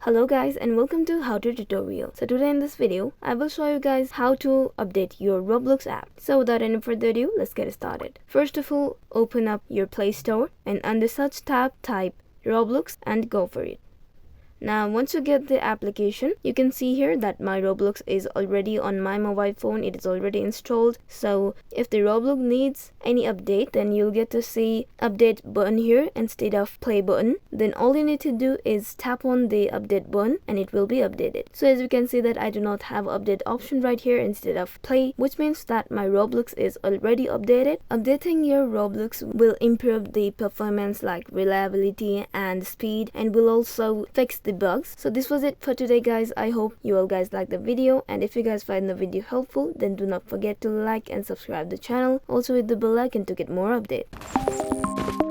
Hello guys and welcome to How To Tutorial. So today in this video, I will show you guys how to update your Roblox app. So without any further ado, let's get started. First of all, open up your Play Store and under search tab, type Roblox and go for it. Now once you get the application, you can see here that my Roblox is already on my mobile phone. It is already installed. So if the Roblox needs any update, then you'll get to see update button here instead of play button. Then all you need to do is tap on the update button and it will be updated. So as you can see that I do not have update option right here instead of play, which means that my Roblox is already updated. Updating your Roblox will improve the performance like reliability and speed, and will also fix the bugs. So this was it for today guys. I hope you all guys liked the video, and if you guys find the video helpful, then do not forget to like and subscribe the channel, also hit the bell icon to get more updates.